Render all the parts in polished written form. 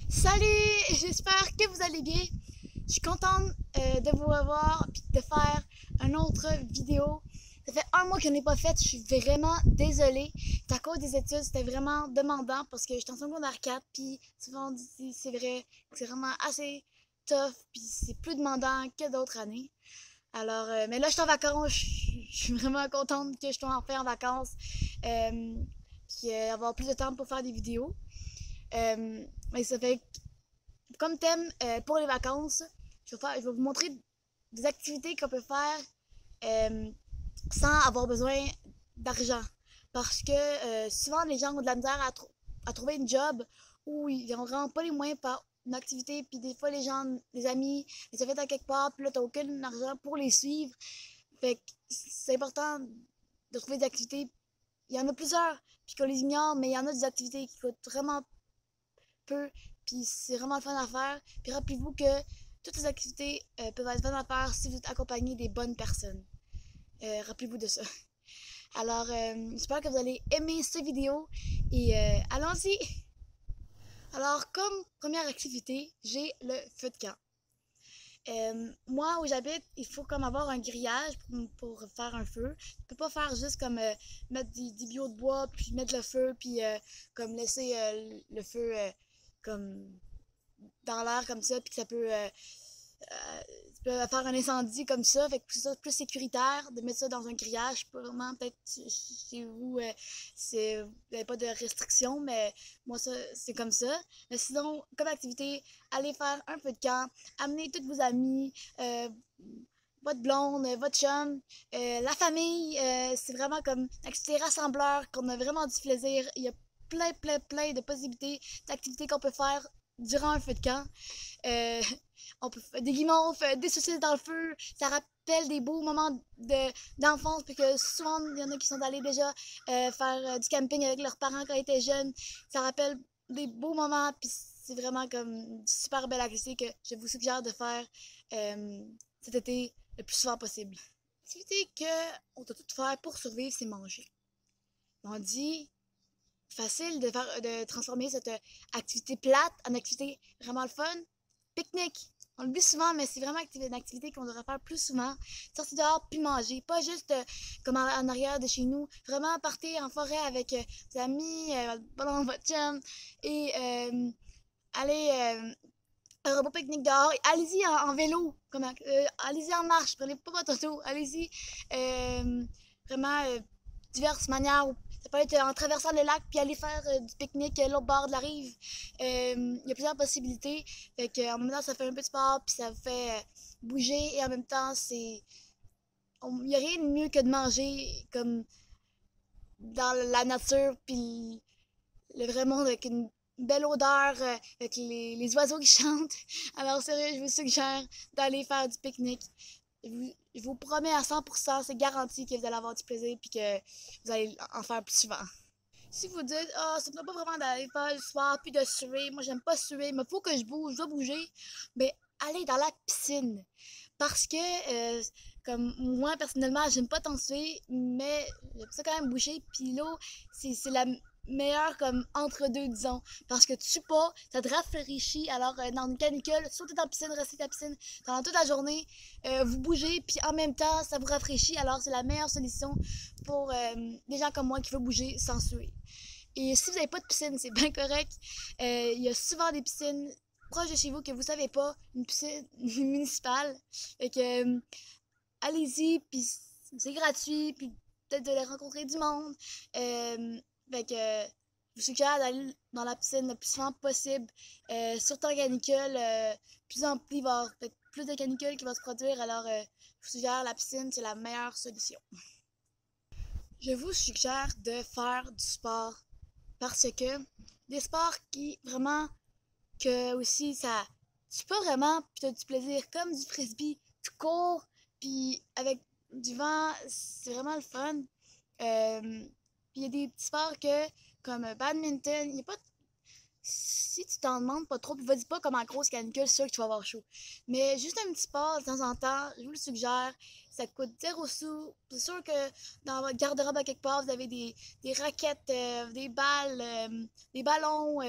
Salut, j'espère que vous allez bien. Je suis contente de vous revoir et de faire une autre vidéo. Ça fait un mois que je n'ai pas fait, je suis vraiment désolée. C'est à cause des études, c'était vraiment demandant parce que j'étais en secondaire 4 puis souvent c'est vrai que c'est vraiment assez tough puis c'est plus demandant que d'autres années. Alors, mais là je suis en vacances, je suis vraiment contente que je sois enfin en vacances puis avoir plus de temps pour faire des vidéos. Mais ça fait comme thème pour les vacances, je vais vous montrer des activités qu'on peut faire euh, sans avoir besoin d'argent. Parce que souvent, les gens ont de la misère à trouver une job où ils n'ont vraiment pas les moyens pour une activité. Puis des fois, les gens, les amis, les ont fait à quelque part, puis là, tu n'as aucun argent pour les suivre. Fait que c'est important de trouver des activités. Il y en a plusieurs, puis qu'on les ignore, mais il y en a des activités qui coûtent vraiment peu, puis c'est vraiment le fun à faire. Puis rappelez-vous que toutes les activités peuvent être fun à faire si vous êtes accompagné des bonnes personnes. Rappelez-vous de ça. Alors, j'espère que vous allez aimer cette vidéo et allons-y! Alors, comme première activité, j'ai le feu de camp. Moi, où j'habite, il faut comme avoir un grillage pour faire un feu. Tu peux pas faire juste comme mettre des bio de bois, puis mettre le feu, puis comme laisser le feu comme dans l'air comme ça, puis que ça peut, tu peux faire un incendie comme ça, fait que c'est plus sécuritaire de mettre ça dans un grillage. Vraiment, peut-être chez vous, vous n'avez pas de restrictions, mais moi, ça, c'est comme ça. Mais sinon, comme activité, allez faire un peu de camp, amenez tous vos amis, votre blonde, votre chum, la famille. C'est vraiment comme une activité rassembleur qu'on a vraiment du plaisir. Il y a plein de possibilités d'activités qu'on peut faire durant un feu de camp. Euh, on peut faire des guimauves, des saucisses dans le feu. Ça rappelle des beaux moments d'enfance, parce que souvent, il y en a qui sont allés déjà faire du camping avec leurs parents quand ils étaient jeunes. Ça rappelle des beaux moments, puis c'est vraiment comme une super belle activité que je vous suggère de faire cet été le plus souvent possible. L'activité qu'on doit tout faire pour survivre, c'est manger. On dit facile de transformer cette activité plate en activité vraiment le fun. Pique-nique. On le dit souvent, mais c'est vraiment une activité qu'on devrait faire plus souvent. Sortir dehors puis manger. Pas juste comme en arrière de chez nous. Vraiment partir en forêt avec des amis, votre chum. Et aller un repas pique-nique dehors. Allez-y en vélo. Allez-y en marche. Prenez pas votre auto. Allez-y. Vraiment diverses manières. Ça peut être en traversant le lac puis aller faire du pique-nique l'autre bord de la rive. Il y a plusieurs possibilités. Fait que, en même temps, ça fait un peu de sport puis ça vous fait bouger et en même temps, il n'y a rien de mieux que de manger comme dans la nature puis le vrai monde avec une belle odeur, avec les oiseaux qui chantent. Alors sérieux, je vous suggère d'aller faire du pique-nique. Je vous promets à 100%, c'est garanti que vous allez avoir du plaisir et que vous allez en faire plus souvent. Si vous dites, ah, ça ne me pas vraiment d'aller faire le soir puis de suer, moi j'aime pas suer, mais faut que je bouge, je dois bouger, mais allez dans la piscine. Parce que, comme moi personnellement, j'aime pas tant suer, mais j'aime ça quand même bouger, puis l'eau, c'est la meilleure comme entre deux, disons. Parce que tu sues pas, ça te rafraîchit, alors dans une canicule, sautez dans la piscine, restez dans la piscine pendant toute la journée, vous bougez, puis en même temps, ça vous rafraîchit, alors c'est la meilleure solution pour des gens comme moi qui veulent bouger sans suer. Et si vous n'avez pas de piscine, c'est bien correct. Il y a souvent des piscines proches de chez vous que vous savez pas, une piscine municipale. Fait que allez-y, puis c'est gratuit, puis peut-être de rencontrer du monde. Fait que je vous suggère d'aller dans la piscine le plus souvent possible. Surtout en canicule, plus en plus, il va y avoir peut-être plus de canicules qui vont se produire, alors je vous suggère la piscine, c'est la meilleure solution. Je vous suggère de faire du sport parce que des sports qui vraiment que aussi ça tu peux vraiment puis t'as du plaisir comme du frisbee, tu cours puis avec du vent, c'est vraiment le fun. Puis il y a des petits sports que comme badminton, il y a pas si tu t'en demandes pas trop, puis vas-y pas comme en grosse canicule, c'est sûr que tu vas avoir chaud. Mais juste un petit sport de temps en temps, je vous le suggère. Ça coûte 0 sous. C'est sûr que dans votre garde-robe à quelque part, vous avez des raquettes, des balles, des ballons,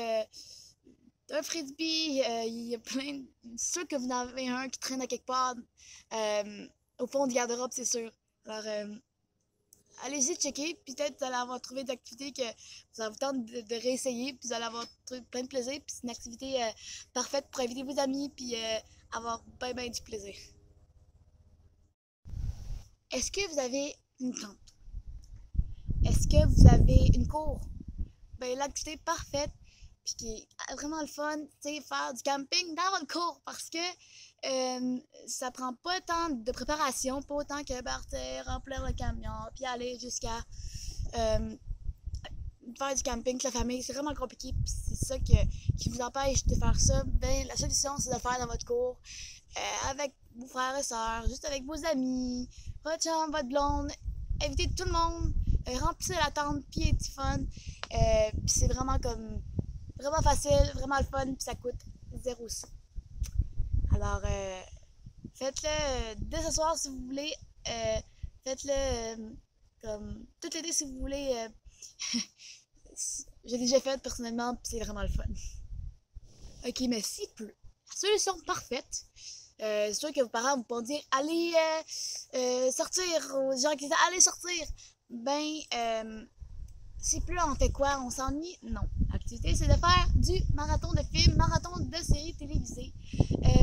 un frisbee, il y a plein. C'est sûr que vous en avez un qui traîne à quelque part au fond du garde-robe, c'est sûr. Alors, allez-y checker, puis peut-être vous allez avoir trouvé des activités que vous allez vous tenter de réessayer, puis vous allez avoir plein de plaisir, puis c'est une activité parfaite pour inviter vos amis, puis avoir bien du plaisir. Est-ce que vous avez une tente? Est-ce que vous avez une cour? Ben, l'activité parfaite, puis qui est vraiment le fun, c'est faire du camping dans votre cour parce que ça prend pas tant de préparation, pas autant que partir, remplir le camion, puis aller jusqu'à faire du camping avec la famille. C'est vraiment compliqué, puis c'est ça qui vous empêche de faire ça. Ben, la solution, c'est de le faire dans votre cour, avec vos frères et sœurs, juste avec vos amis, votre chum, votre blonde. Invitez tout le monde, remplissez la tente, puis il est fun. Puis c'est vraiment comme vraiment facile, vraiment le fun, puis ça coûte 0 sous. Alors, faites-le dès ce soir si vous voulez. Faites-le comme tout l'été si vous voulez. J'ai déjà fait personnellement, puis c'est vraiment le fun. Ok, mais s'il pleut, la solution parfaite, c'est sûr que vos parents vont dire allez sortir aux gens qui disent allez sortir. Ben, s'il pleut, on fait quoi? On s'ennuie? Non. L'activité, c'est de faire du marathon de films, marathon de séries télévisées.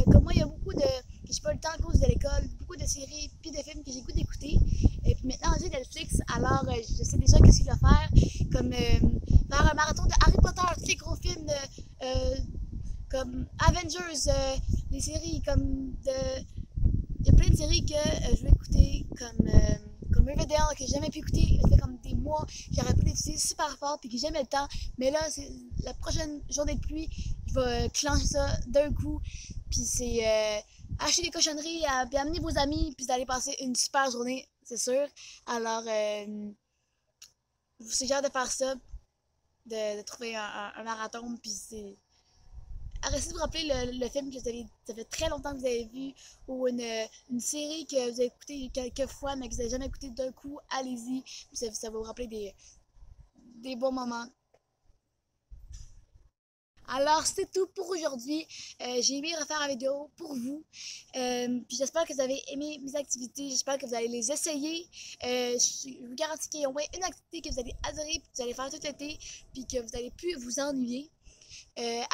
Comme moi, il y a beaucoup de. Que j'ai pas le temps à cause de l'école, beaucoup de séries puis de films que j'ai goût d'écouter. Et puis maintenant, j'ai Netflix, alors je sais déjà qu'est-ce qu'il va faire. Comme faire un marathon de Harry Potter, tous les gros films comme Avengers, les séries comme de. Il y a plein de séries que je vais écouter comme Riverdale que j'ai jamais pu écouter. Ça fait comme des mois que j'aurais pu l'écouter super fort puis que j'ai jamais le temps. Mais là, c'est la prochaine journée de pluie, je vais clencher ça d'un coup. Puis c'est acheter des cochonneries, puis amener vos amis, puis d'aller passer une super journée, c'est sûr. Alors, je vous suggère de faire ça, de trouver un marathon, puis c'est arrêtez de vous rappeler le film que ça fait très longtemps que vous avez vu ou une série que vous avez écouté quelques fois mais que vous n'avez jamais écouté d'un coup, allez-y. Ça va vous rappeler des bons moments. Alors, c'est tout pour aujourd'hui. J'ai aimé refaire la vidéo pour vous. Puis j'espère que vous avez aimé mes activités. J'espère que vous allez les essayer. Je vous garantis qu'il y a au moins une activité que vous allez adorer, que vous allez faire tout l'été, puis que vous n'allez plus vous ennuyer.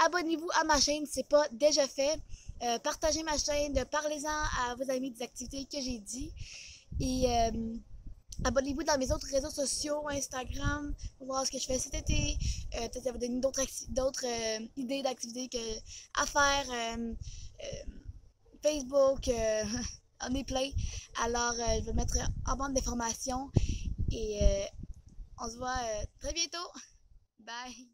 Abonnez-vous à ma chaîne si ce n'est pas déjà fait. Partagez ma chaîne, parlez-en à vos amis des activités que j'ai dit. Et abonnez-vous dans mes autres réseaux sociaux, Instagram, pour voir ce que je fais cet été. Peut-être ça va donner d'autres idées d'activités à faire. Facebook, on est plein. Alors, je vais mettre en bande d'informations. Et on se voit très bientôt. Bye!